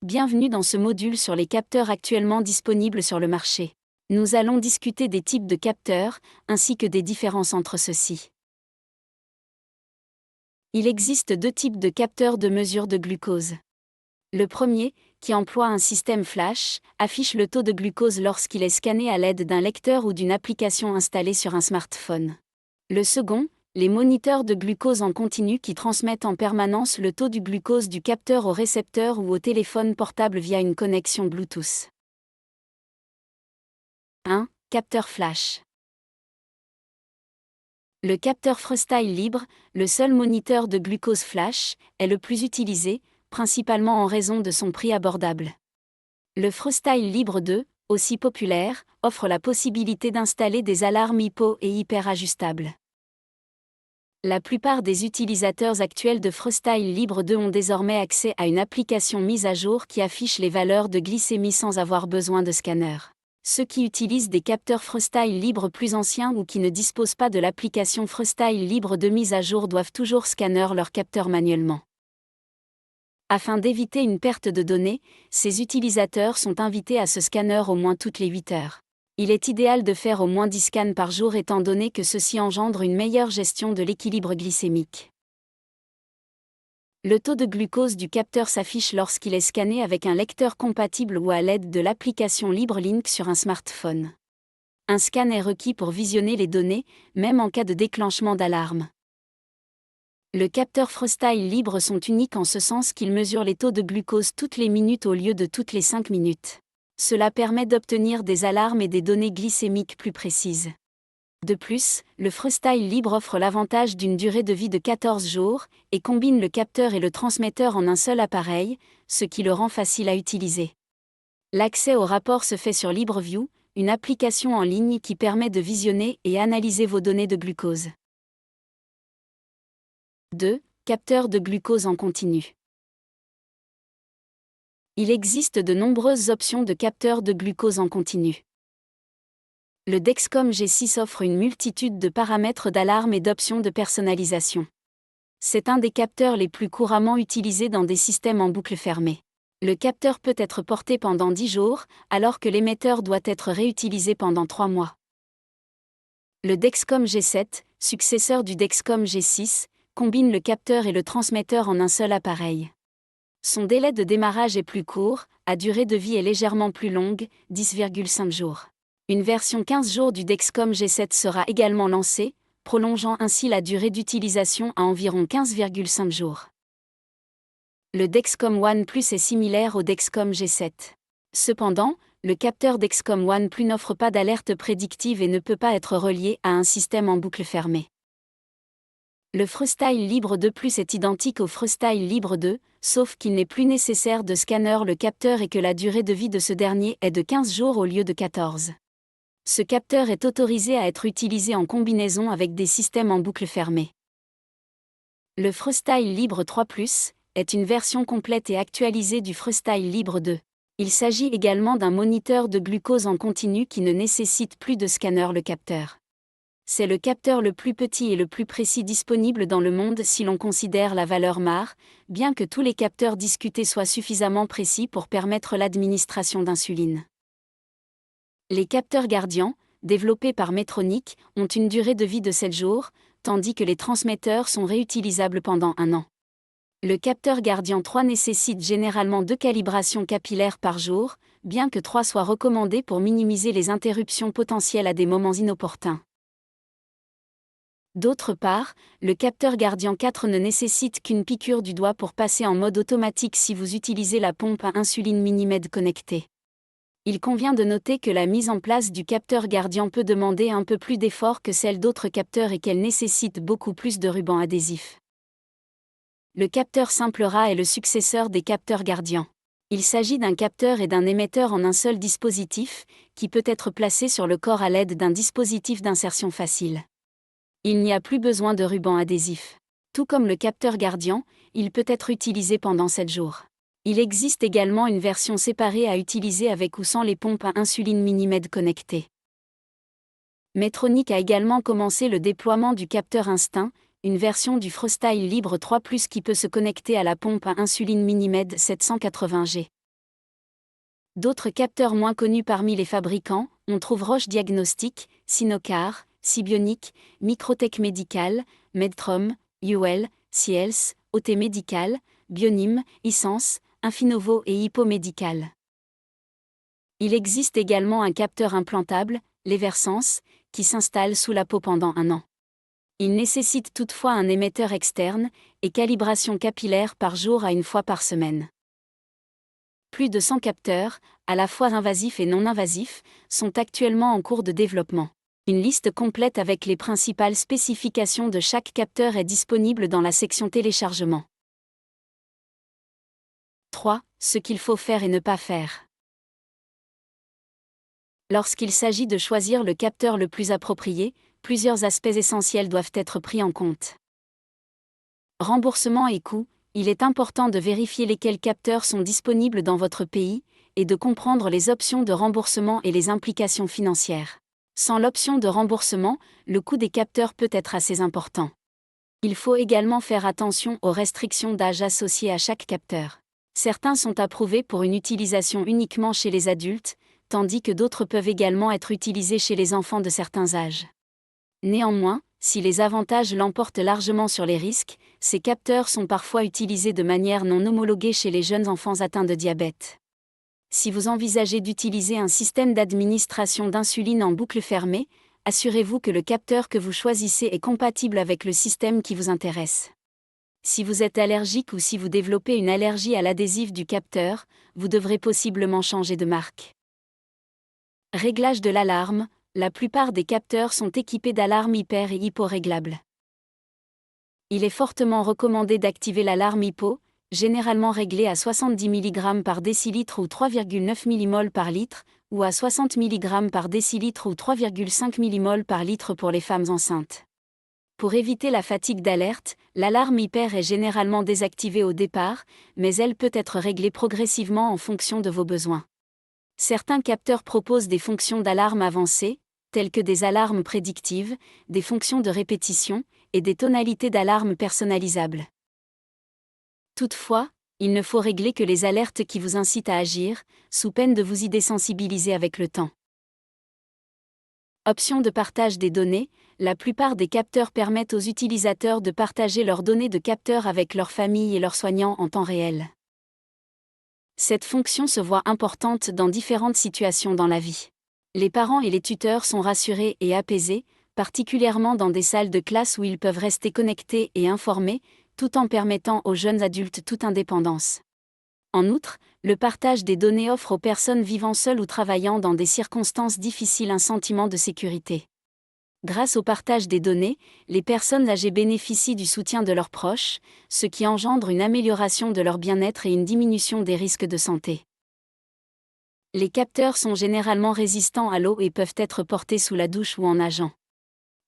Bienvenue dans ce module sur les capteurs actuellement disponibles sur le marché. Nous allons discuter des types de capteurs, ainsi que des différences entre ceux-ci. Il existe deux types de capteurs de mesure de glucose. Le premier, qui emploie un système flash, affiche le taux de glucose lorsqu'il est scanné à l'aide d'un lecteur ou d'une application installée sur un smartphone. Le second, les moniteurs de glucose en continu qui transmettent en permanence le taux du glucose du capteur au récepteur ou au téléphone portable via une connexion Bluetooth. 1. Capteur flash. Le capteur Freestyle Libre, le seul moniteur de glucose flash, est le plus utilisé, principalement en raison de son prix abordable. Le Freestyle Libre 2, aussi populaire, offre la possibilité d'installer des alarmes hypo et hyper ajustables. La plupart des utilisateurs actuels de Freestyle Libre 2 ont désormais accès à une application mise à jour qui affiche les valeurs de glycémie sans avoir besoin de scanner. Ceux qui utilisent des capteurs Freestyle Libre plus anciens ou qui ne disposent pas de l'application Freestyle Libre 2 mise à jour doivent toujours scanner leur capteur manuellement. Afin d'éviter une perte de données, ces utilisateurs sont invités à ce scanner au moins toutes les 8 heures. Il est idéal de faire au moins 10 scans par jour étant donné que ceci engendre une meilleure gestion de l'équilibre glycémique. Le taux de glucose du capteur s'affiche lorsqu'il est scanné avec un lecteur compatible ou à l'aide de l'application LibreLink sur un smartphone. Un scan est requis pour visionner les données, même en cas de déclenchement d'alarme. Le capteur Freestyle Libre sont uniques en ce sens qu'ils mesurent les taux de glucose toutes les minutes au lieu de toutes les 5 minutes. Cela permet d'obtenir des alarmes et des données glycémiques plus précises. De plus, le Freestyle Libre offre l'avantage d'une durée de vie de 14 jours, et combine le capteur et le transmetteur en un seul appareil, ce qui le rend facile à utiliser. L'accès au rapport se fait sur LibreView, une application en ligne qui permet de visionner et analyser vos données de glucose. 2. Capteur de glucose en continu. Il existe de nombreuses options de capteurs de glucose en continu. Le Dexcom G6 offre une multitude de paramètres d'alarme et d'options de personnalisation. C'est un des capteurs les plus couramment utilisés dans des systèmes en boucle fermée. Le capteur peut être porté pendant 10 jours, alors que l'émetteur doit être réutilisé pendant 3 mois. Le Dexcom G7, successeur du Dexcom G6, combine le capteur et le transmetteur en un seul appareil. Son délai de démarrage est plus court, à durée de vie est légèrement plus longue, 10,5 jours. Une version 15 jours du Dexcom G7 sera également lancée, prolongeant ainsi la durée d'utilisation à environ 15,5 jours. Le Dexcom One Plus est similaire au Dexcom G7. Cependant, le capteur Dexcom One Plus n'offre pas d'alerte prédictive et ne peut pas être relié à un système en boucle fermée. Le Freestyle Libre 2 Plus est identique au Freestyle Libre 2, sauf qu'il n'est plus nécessaire de scanner le capteur et que la durée de vie de ce dernier est de 15 jours au lieu de 14. Ce capteur est autorisé à être utilisé en combinaison avec des systèmes en boucle fermée. Le Freestyle Libre 3 Plus est une version complète et actualisée du Freestyle Libre 2. Il s'agit également d'un moniteur de glucose en continu qui ne nécessite plus de scanner le capteur. C'est le capteur le plus petit et le plus précis disponible dans le monde si l'on considère la valeur MAR, bien que tous les capteurs discutés soient suffisamment précis pour permettre l'administration d'insuline. Les capteurs Guardian, développés par Medtronic, ont une durée de vie de 7 jours, tandis que les transmetteurs sont réutilisables pendant 1 an. Le capteur Guardian 3 nécessite généralement 2 calibrations capillaires par jour, bien que 3 soient recommandées pour minimiser les interruptions potentielles à des moments inopportuns. D'autre part, le capteur Guardian 4 ne nécessite qu'une piqûre du doigt pour passer en mode automatique si vous utilisez la pompe à insuline Minimed connectée. Il convient de noter que la mise en place du capteur Guardian peut demander un peu plus d'effort que celle d'autres capteurs et qu'elle nécessite beaucoup plus de ruban adhésif. Le capteur simple RA est le successeur des capteurs Guardian. Il s'agit d'un capteur et d'un émetteur en un seul dispositif, qui peut être placé sur le corps à l'aide d'un dispositif d'insertion facile. Il n'y a plus besoin de ruban adhésif. Tout comme le capteur Guardian, il peut être utilisé pendant 7 jours. Il existe également une version séparée à utiliser avec ou sans les pompes à insuline Minimed connectées. Medtronic a également commencé le déploiement du capteur Instinct, une version du Freestyle Libre 3 Plus qui peut se connecter à la pompe à insuline Minimed 780G. D'autres capteurs moins connus parmi les fabricants, on trouve Roche Diagnostic, Sinocar, Sibionic, Microtech Medical, Medtrom, UL, Ciels, OT Medical, Bionim, Essence, Infinovo et Hippo Medical. Il existe également un capteur implantable, l'Eversense, qui s'installe sous la peau pendant 1 an. Il nécessite toutefois un émetteur externe et calibration capillaire par jour à 1 fois par semaine. Plus de 100 capteurs, à la fois invasifs et non invasifs, sont actuellement en cours de développement. Une liste complète avec les principales spécifications de chaque capteur est disponible dans la section téléchargement. 3. Ce qu'il faut faire et ne pas faire. Lorsqu'il s'agit de choisir le capteur le plus approprié, plusieurs aspects essentiels doivent être pris en compte. Remboursement et coût. Il est important de vérifier lesquels capteurs sont disponibles dans votre pays, et de comprendre les options de remboursement et les implications financières. Sans l'option de remboursement, le coût des capteurs peut être assez important. Il faut également faire attention aux restrictions d'âge associées à chaque capteur. Certains sont approuvés pour une utilisation uniquement chez les adultes, tandis que d'autres peuvent également être utilisés chez les enfants de certains âges. Néanmoins, si les avantages l'emportent largement sur les risques, ces capteurs sont parfois utilisés de manière non homologuée chez les jeunes enfants atteints de diabète. Si vous envisagez d'utiliser un système d'administration d'insuline en boucle fermée, assurez-vous que le capteur que vous choisissez est compatible avec le système qui vous intéresse. Si vous êtes allergique ou si vous développez une allergie à l'adhésif du capteur, vous devrez possiblement changer de marque. Réglage de l'alarme. La plupart des capteurs sont équipés d'alarmes hyper et hypo-réglables. Il est fortement recommandé d'activer l'alarme hypo, généralement réglée à 70 mg par décilitre ou 3,9 mmol par litre, ou à 60 mg par décilitre ou 3,5 mmol par litre pour les femmes enceintes. Pour éviter la fatigue d'alerte, l'alarme hyper est généralement désactivée au départ, mais elle peut être réglée progressivement en fonction de vos besoins. Certains capteurs proposent des fonctions d'alarme avancées, telles que des alarmes prédictives, des fonctions de répétition, et des tonalités d'alarme personnalisables. Toutefois, il ne faut régler que les alertes qui vous incitent à agir, sous peine de vous y désensibiliser avec le temps. Option de partage des données. La plupart des capteurs permettent aux utilisateurs de partager leurs données de capteurs avec leur famille et leurs soignants en temps réel. Cette fonction se voit importante dans différentes situations dans la vie. Les parents et les tuteurs sont rassurés et apaisés, particulièrement dans des salles de classe où ils peuvent rester connectés et informés, tout en permettant aux jeunes adultes toute indépendance. En outre, le partage des données offre aux personnes vivant seules ou travaillant dans des circonstances difficiles un sentiment de sécurité. Grâce au partage des données, les personnes âgées bénéficient du soutien de leurs proches, ce qui engendre une amélioration de leur bien-être et une diminution des risques de santé. Les capteurs sont généralement résistants à l'eau et peuvent être portés sous la douche ou en nageant.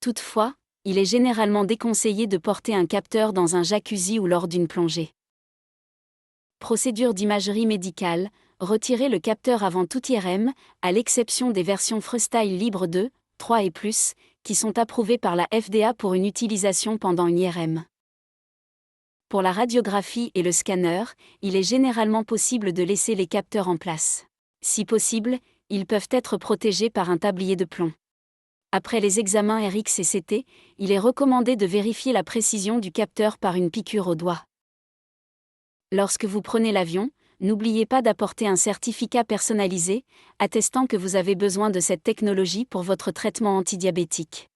Toutefois, il est généralement déconseillé de porter un capteur dans un jacuzzi ou lors d'une plongée. Procédure d'imagerie médicale. Retirez le capteur avant tout IRM, à l'exception des versions Freestyle Libre 2, 3 et plus, qui sont approuvées par la FDA pour une utilisation pendant une IRM. Pour la radiographie et le scanner, il est généralement possible de laisser les capteurs en place. Si possible, ils peuvent être protégés par un tablier de plomb. Après les examens RX et CT, il est recommandé de vérifier la précision du capteur par une piqûre au doigt. Lorsque vous prenez l'avion, n'oubliez pas d'apporter un certificat personnalisé, attestant que vous avez besoin de cette technologie pour votre traitement antidiabétique.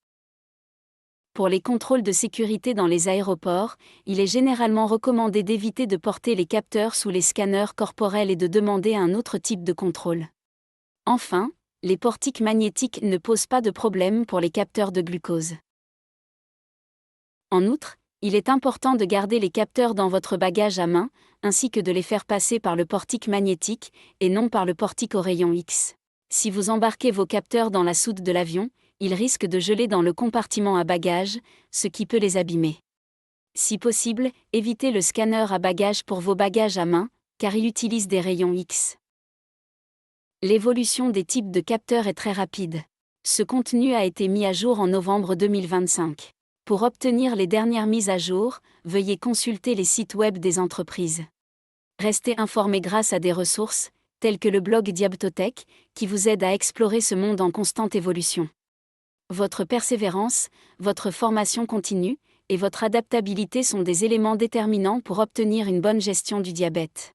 Pour les contrôles de sécurité dans les aéroports, il est généralement recommandé d'éviter de porter les capteurs sous les scanners corporels et de demander un autre type de contrôle. Enfin, les portiques magnétiques ne posent pas de problème pour les capteurs de glucose. En outre, il est important de garder les capteurs dans votre bagage à main, ainsi que de les faire passer par le portique magnétique, et non par le portique au rayon X. Si vous embarquez vos capteurs dans la soute de l'avion, ils risquent de geler dans le compartiment à bagages, ce qui peut les abîmer. Si possible, évitez le scanner à bagages pour vos bagages à main, car il utilise des rayons X. L'évolution des types de capteurs est très rapide. Ce contenu a été mis à jour en novembre 2025. Pour obtenir les dernières mises à jour, veuillez consulter les sites web des entreprises. Restez informé grâce à des ressources, tels que le blog Diabtotech, qui vous aide à explorer ce monde en constante évolution. Votre persévérance, votre formation continue, et votre adaptabilité sont des éléments déterminants pour obtenir une bonne gestion du diabète.